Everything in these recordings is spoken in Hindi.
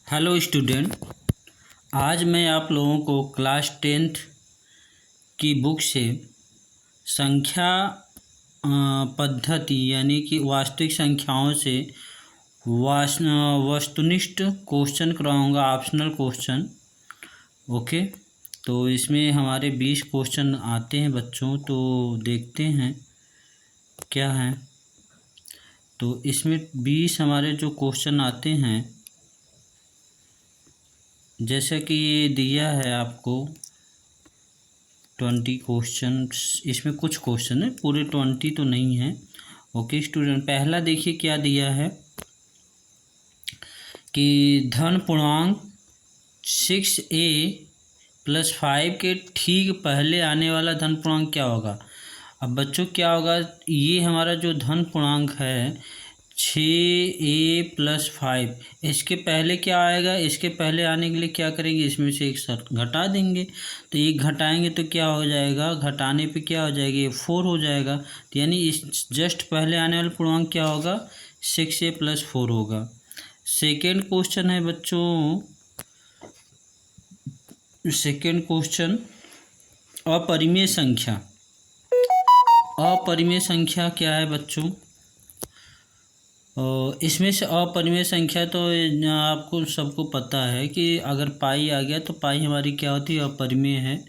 Hello student. आज मैं आप लोगों को क्लास 10th की बुक से संख्या पद्धति यानी कि वास्तविक संख्याओं से वस्तुनिष्ठ क्वेश्चन कराऊंगा, ऑप्शनल क्वेश्चन। ओके, तो इसमें हमारे 20 क्वेश्चन आते हैं बच्चों, तो देखते हैं क्या है। तो इसमें 20 हमारे जो क्वेश्चन आते हैं, जैसे कि ये दिया है आपको 20 क्वेश्चन। इसमें कुछ क्वेश्चन है, पूरे 20 तो नहीं है। ओके स्टूडेंट, पहला देखिए क्या दिया है कि धन पूर्णांक 6a+5 के ठीक पहले आने वाला धन पूर्णांक क्या होगा। अब बच्चों क्या होगा, ये हमारा जो धन पूर्णांक है 6a+5, इसके पहले क्या आएगा, इसके पहले आने के लिए क्या करेंगे, इसमें से एक घटा देंगे। तो ये घटाएंगे तो क्या हो जाएगा, घटाने पे क्या हो जाएगा, ये 4 हो जाएगा। तो यानी इस जस्ट पहले आने वाला पूर्णांक क्या होगा, 6a+4 होगा। सेकेंड क्वेश्चन है बच्चों, सेकेंड क्वेश्चन अपरिमेय संख्या। अपरिमेय संख्या क्या है बच्चों, इसमें से अपरिमेय संख्या तो आपको सबको पता है कि अगर पाई आ गया तो पाई हमारी क्या होती है, अपरिमेय है।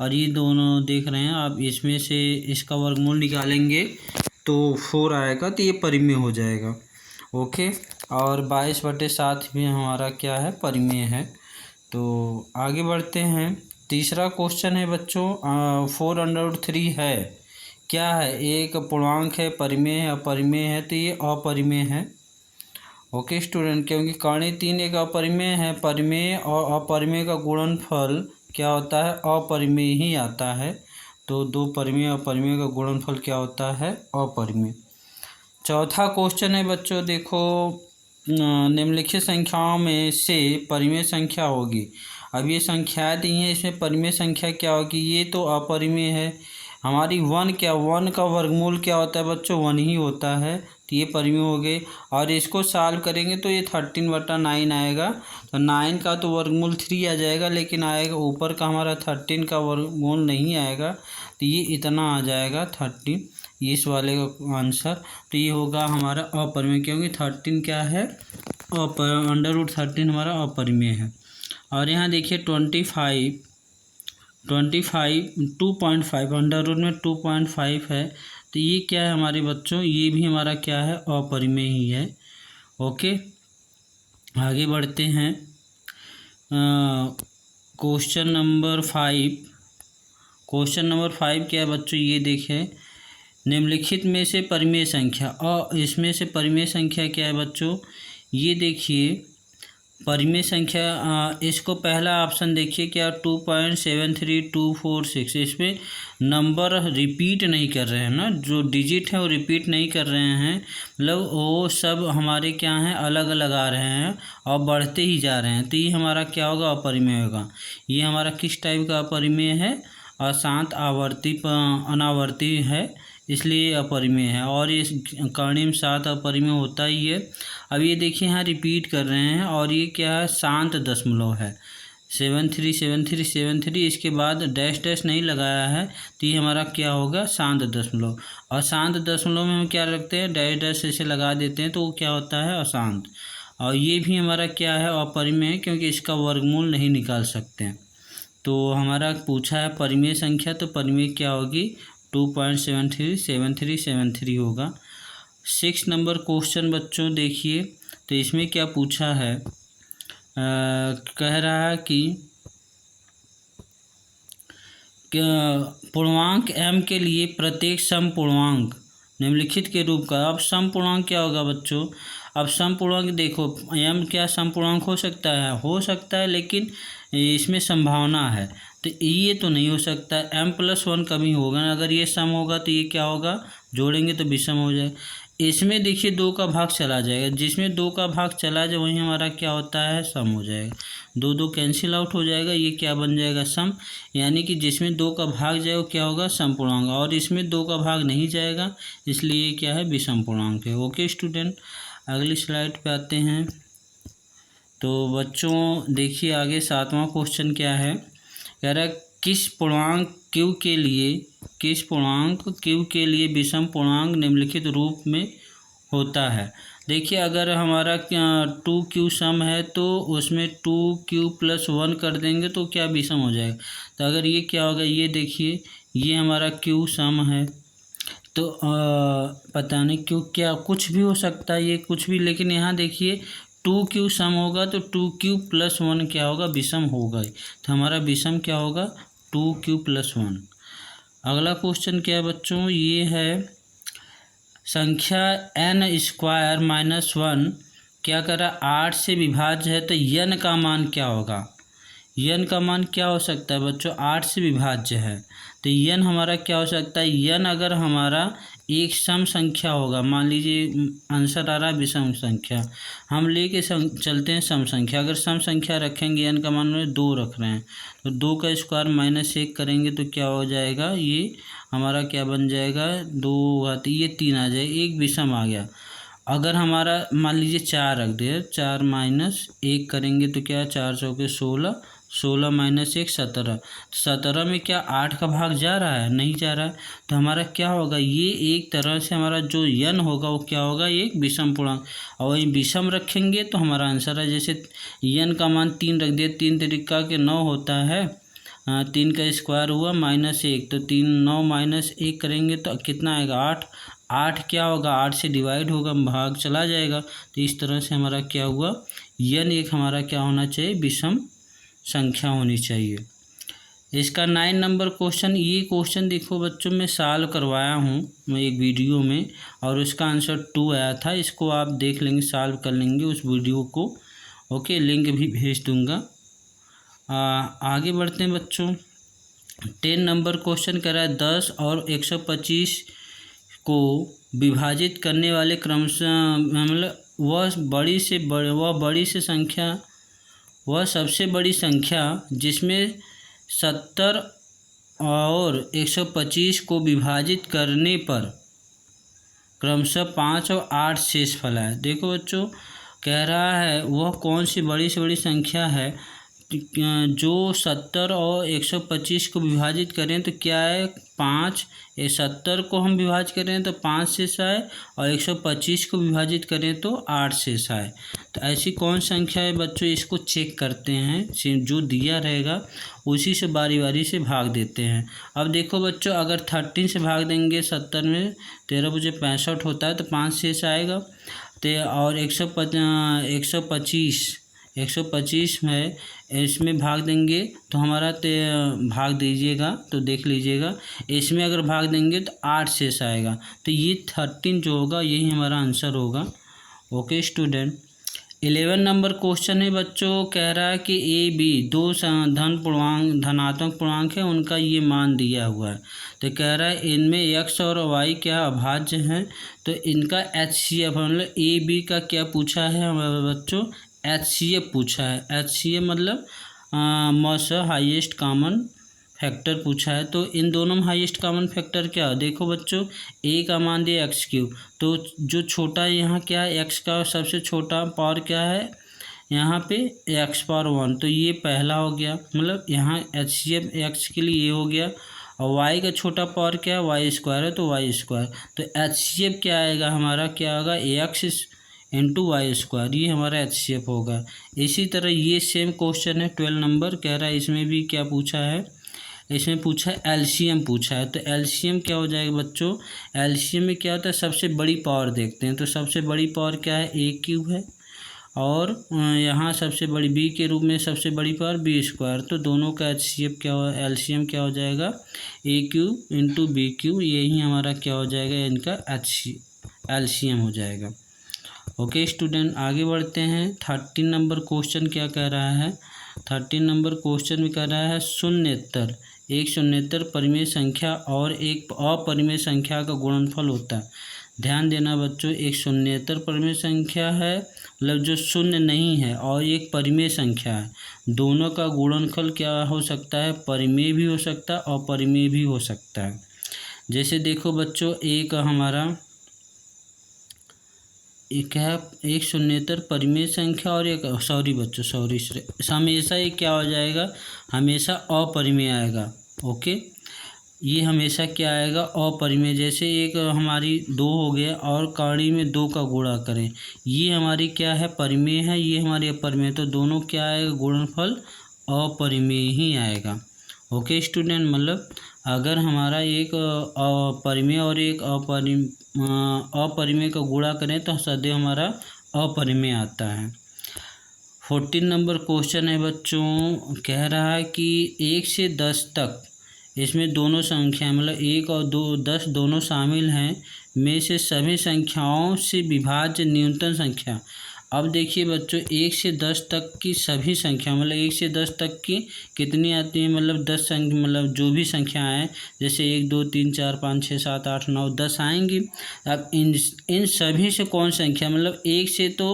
और ये दोनों देख रहे हैं आप, इसमें से इसका वर्गमूल निकालेंगे तो 4 आएगा, तो ये परिमेय हो जाएगा। ओके, और 22/7 भी हमारा क्या है, परिमेय है। तो आगे बढ़ते हैं। तीसरा क्वेश्चन है बच्चों 4√3 है, क्या है, एक पूर्णांक है, परिमेय है, अपरिमेय है, तो ये अपरिमेय है। ओके स्टूडेंट, क्योंकि कर्ण 3 एक अपरिमेय है, परिमेय और अपरिमेय का गुणनफल क्या होता है, अपरिमेय ही आता है। तो दो परिमेय और अपरिमेय का गुणनफल क्या होता है, अपरिमेय। चौथा क्वेश्चन है बच्चों, देखो निम्नलिखित संख्याओं में से परिमेय संख्या होगी। अब ये संख्याएं दी हैं, इसमें परिमेय संख्या क्या होगी, ये तो अपरिमेय है हमारी। 1 क्या, 1 का वर्गमूल क्या होता है बच्चों, 1 ही होता है, तो ये परिमेय हो गए। और इसको सॉल्व करेंगे तो ये 13/9 आएगा। तो 9 का तो वर्गमूल 3 आ जाएगा, लेकिन आएगा ऊपर का हमारा 13 का वर्गमूल नहीं आएगा, तो ये इतना आ जाएगा 13, इस वाले का आंसर। तो ये होगा हमारा अपरिमेय, क्योंकि 13 क्या है, √13 हमारा अपरिमेय है। और यहाँ देखिए 25 2.5 अंडर रूट में 2.5 है, तो ये क्या है हमारे बच्चों, ये भी हमारा क्या है, अपरिमेय ही है। ओके, आगे बढ़ते हैं। Question number 5। क्वेश्चन नंबर 5 क्या है बच्चों, ये देखें, निम्नलिखित में से परिमेय संख्या, और इसमें से परिमेय संख्या क्या है बच्चों, ये देखिए परिमेय संख्या। इसको पहला ऑप्शन देखिए क्या, 2.73246, इसमें नंबर रिपीट नहीं कर रहे हैं ना, जो डिजिट है वो रिपीट नहीं कर रहे हैं, मतलब वो सब हमारे क्या हैं, अलग अलग आ रहे हैं और बढ़ते ही जा रहे हैं, तो ये हमारा क्या होगा, अपरिमेय होगा। ये हमारा किस टाइप का अपरिमेय है, अशांत आवर्ती अनावर्ती है, इसलिए अपरिमेय है। और इस कर्णिम 7 अपरिमेय होता ही है। अब ये देखिए यहाँ रिपीट कर रहे हैं, और ये क्या है, शांत दशमलव है, 737373, इसके बाद डैश डैश नहीं लगाया है, तो ये हमारा क्या होगा, शांत दशमलव। और शांत दशमलव में हम क्या रखते हैं, डैश डैश ऐसे लगा देते हैं, तो वो क्या होता है, अशांत। और ये भी हमारा क्या है, अपरिमेय, क्योंकि इसका वर्गमूल नहीं निकाल सकते हैं। तो हमारा पूछा है परिमेय संख्या, तो परिमेय क्या होगी, 2.737373 होगा। 6 नंबर क्वेश्चन बच्चों देखिए, तो इसमें क्या पूछा है, कह रहा है कि पूर्णांक m के लिए प्रत्येक सम पूर्णांक निम्नलिखित के रूप का। अब सम पूर्णांक क्या होगा बच्चों, अब सम पूर्णांक देखो, m क्या सम पूर्णांक हो सकता है, हो सकता है, लेकिन इसमें संभावना है, तो ये तो नहीं हो सकता। m+1 कभी होगा ना, अगर ये सम होगा तो ये क्या होगा, जोड़ेंगे तो विषम हो जाए। इसमें देखिए 2 का भाग चला जाएगा, जिसमें 2 का भाग चला जाए वहीं हमारा क्या होता है, सम हो जाएगा। 2 कैंसिल आउट हो जाएगा, ये क्या बन जाएगा, सम। यानी कि जिसमें 2 का भाग जाए वो क्या होगा, सम पूर्णांक, और इसमें 2 का भाग नहीं जाएगा, इसलिए ये क्या है, विषम पूर्णांक है। ओके स्टूडेंट, अगली स्लाइड पे आते हैं। तो बच्चों देखिए आगे 7वां क्वेश्चन क्या है, कह रहा है किस पूर्णांक क्यू के लिए विषम पूर्णांक निम्नलिखित रूप में होता है। देखिए अगर हमारा 2q सम है तो उसमें 2q+1 कर देंगे तो क्या विषम हो जाएगा। तो अगर ये क्या होगा, ये देखिए ये हमारा q सम है, तो पता नहीं क्यों, क्या कुछ भी हो सकता है, ये कुछ भी, लेकिन यहाँ देखिए 2q सम होगा तो 2q+1 क्या होगा, विषम होगा। तो हमारा विषम क्या होगा, 2q+1। अगला क्वेश्चन क्या है बच्चों, ये है संख्या n² - 1 क्या करा 8 से विभाज्य है, तो n का मान क्या होगा। n का मान क्या हो सकता है बच्चों, 8 से विभाज्य है, तो n हमारा क्या हो सकता है। n अगर हमारा एक सम संख्या होगा, मान लीजिए आंसर आ रहा है विषम संख्या, हम लेके चलते हैं सम संख्या। अगर सम संख्या रखेंगे n का मान में 2 रख रहे हैं, तो 2 का स्क्वायर -1 करेंगे तो क्या हो जाएगा, ये हमारा क्या बन जाएगा, 2 घाती ये 3 आ जाएगा, एक विषम आ गया। अगर हमारा मान लीजिए 4 रख दे, 4 -1 करेंगे तो क्या, 4 चौके 16, 16 -1 17, 17 में क्या 8 का भाग जा रहा है, नहीं जा रहा है। तो हमारा क्या होगा, ये एक तरह से हमारा जो n होगा वो क्या होगा, ये एक विषम पूर्णांक, और वही विषम रखेंगे तो हमारा आंसर है। जैसे n का मान 3 रख दिया, 3 तरीका के 9 होता है, 3 का स्क्वायर हुआ -1, तो 3 9 -1 करेंगे तो कितना आएगा, 8। 8 क्या होगा, 8 से डिवाइड होगा, भाग चला जाएगा। तो इस तरह से हमारा क्या हुआ, n एक हमारा क्या होना चाहिए, विषम संख्या होनी चाहिए। इसका 9 नंबर क्वेश्चन, ये क्वेश्चन देखो बच्चों मैं सॉल्व करवाया हूँ मैं एक वीडियो में, और उसका आंसर 2 आया था। इसको आप देख लेंगे, सॉल्व कर लेंगे उस वीडियो को, ओके, लिंक भी भेज दूँगा। आगे बढ़ते हैं बच्चों। 10 नंबर क्वेश्चन कह रहा है 10 और 125 को विभाजित करने वाले क्रमशः, मतलब वह सबसे बड़ी संख्या जिसमें 70 और 125 को विभाजित करने पर क्रमशः 5 और 8 शेषफल है। देखो बच्चों कह रहा है वह कौन सी बड़ी से बड़ी संख्या है जो 70 और 125 को विभाजित करें तो क्या है, 5। 70 को हम विभाजित करें तो 5 शेष आए, और 125 को विभाजित करें तो 8 शेष आए। तो ऐसी कौन संख्या है बच्चों, इसको चेक करते हैं, जो दिया रहेगा उसी से बारी बारी से भाग देते हैं। अब देखो बच्चों अगर 13 से भाग देंगे 70 में, 13 बजे 65 होता है, तो 5 शेष आएगा। तो और 125 में इसमें भाग देंगे तो हमारा भाग दीजिएगा तो देख लीजिएगा, इसमें अगर भाग देंगे तो 8 शेष आएगा। तो ये 13 जो होगा यही हमारा आंसर होगा। Okay student. 11 नंबर क्वेश्चन है बच्चों, कह रहा है कि ए बी दो धनात्मक पूर्णांक है, उनका ये मान दिया हुआ है। तो कह रहा है इनमें x और y क्या अभाज्य हैं, तो इनका HCF मतलब ए बी का क्या पूछा है हमारे बच्चों, HCF पूछा है। HCF मतलब मॉस हाईएस्ट कॉमन फैक्टर पूछा है। तो इन दोनों में हाईएस्ट कॉमन फैक्टर क्या है, देखो बच्चों a का मान दिया x3, तो जो छोटा यहाँ क्या है, x का सबसे छोटा पावर क्या है यहाँ पे x⁻1, तो ये पहला हो गया, मतलब यहाँ HCF x के लिए ये हो गया। और y का छोटा पावर क्या है, y² है, तो y², तो HCF क्या आएगा हमारा, क्या होगा x × y², ये हमारा HCF होगा। इसी तरह ये सेम क्वेश्चन है 12 नंबर, कह रहा है इसमें भी क्या पूछा है, इसमें पूछा है LCM पूछा है। तो LCM क्या हो जाएगा बच्चों, LCM में क्या होता है, सबसे बड़ी पावर देखते हैं। तो सबसे बड़ी पावर क्या है, a³ है, और यहाँ सबसे बड़ी b के रूप में सबसे बड़ी पावर b², तो दोनों का HCF क्या हो, LCM क्या हो जाएगा, a³ × b³, यही हमारा क्या हो जाएगा, इनका LCM हो जाएगा। ओके स्टूडेंट आगे बढ़ते हैं। 13 नंबर क्वेश्चन क्या कह रहा है, 13 नंबर क्वेश्चन में कह रहा है शून्येतर, एक शून्येतर परिमेय संख्या और एक अपरिमेय संख्या का गुणनफल होता है। ध्यान देना बच्चों, एक शून्येतर परिमेय संख्या है मतलब जो शून्य नहीं है, और एक परिमेय संख्या है, दोनों का गुणनफल क्या हो सकता है, परिमेय भी हो सकता है और अपरिमेय भी हो सकता है। जैसे देखो बच्चों एक हमारा एक है एक शून्येतर परिमेय संख्या और एक हमेशा ये क्या हो जाएगा, हमेशा अपरिमेय आएगा। ओके, ये हमेशा क्या आएगा, अपरिमेय। जैसे एक हमारी 2 हो गया और कड़ी में 2 का गुणा करें, ये हमारी क्या है, परिमेय है, ये हमारी अपरिमेय, तो दोनों क्या आएगा, गुणनफल अपरिमेय ही आएगा। ओके स्टूडेंट, मतलब अगर हमारा एक परिमेय और एक अपरिमेय का गुणा करें तो सदैव हमारा अपरिमेय आता है। 14 नंबर क्वेश्चन है बच्चों, कह रहा है कि 1 से 10 तक, इसमें दोनों संख्या मतलब 1 और 10 दोनों शामिल हैं, में से सभी संख्याओं से विभाज्य न्यूनतम संख्या। अब देखिए बच्चों, 1 से 10 तक की सभी संख्या मतलब 1 से 10 तक की कितनी आती है, मतलब 10 संख्या, मतलब जो भी संख्याएं हैं, जैसे 1 2 3 4 5 6 7 8 9 10 आएंगी। अब इन सभी से कौन संख्या, मतलब 1 से तो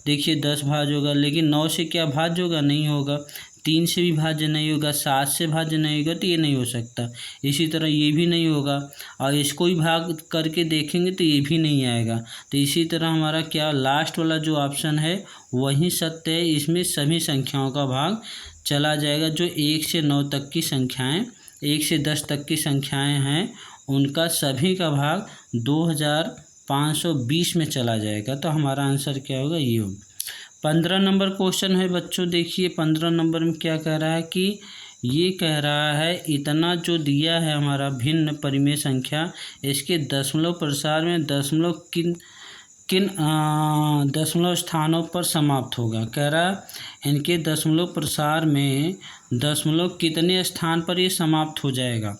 देखिए 10 भाज्य होगा, लेकिन 9 से क्या भाज्य होगा, नहीं होगा। 3 से भी भाज्य नहीं होगा, 7 से भाज्य नहीं होगा, तो ये नहीं हो सकता। इसी तरह ये भी नहीं होगा, और इसको ही भाग करके देखेंगे तो ये भी नहीं आएगा। तो इसी तरह हमारा क्या, लास्ट वाला जो ऑप्शन है वही सत्य है, इसमें सभी संख्याओं का भाग चला जाएगा। जो 1 से 9 तक की संख्याएँ, 1 से 10 तक की संख्याएँ हैं, उनका सभी का भाग 2520 में चला जाएगा। तो हमारा आंसर क्या होगा, ये होगा। 15 नंबर क्वेश्चन है बच्चों, देखिए 15 नंबर में क्या कह रहा है कि ये कह रहा है इतना जो दिया है हमारा भिन्न परिमेय संख्या, इसके दशमलव प्रसार में दशमलव किन दशमलव स्थानों पर समाप्त होगा। कह रहा है इनके दशमलव प्रसार में दशमलव कितने स्थान पर ये समाप्त हो जाएगा।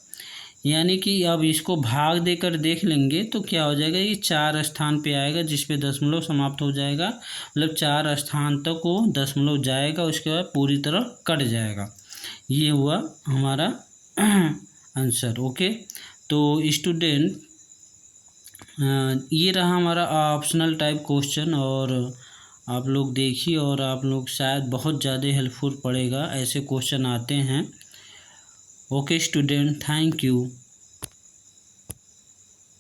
यानी कि अब इसको भाग देकर देख लेंगे तो क्या हो जाएगा, ये 4 स्थान पे आएगा जिस पे दशमलव समाप्त हो जाएगा, मतलब 4 स्थान तक वो दशमलव जाएगा, उसके बाद पूरी तरह कट जाएगा। ये हुआ हमारा आंसर। ओके, तो स्टूडेंट ये रहा हमारा ऑप्शनल टाइप क्वेश्चन, और आप लोग देखिए और आप लोग शायद बहुत ज़्यादा हेल्पफुल पड़ेगा, ऐसे क्वेश्चन आते हैं। Okay student, thank you.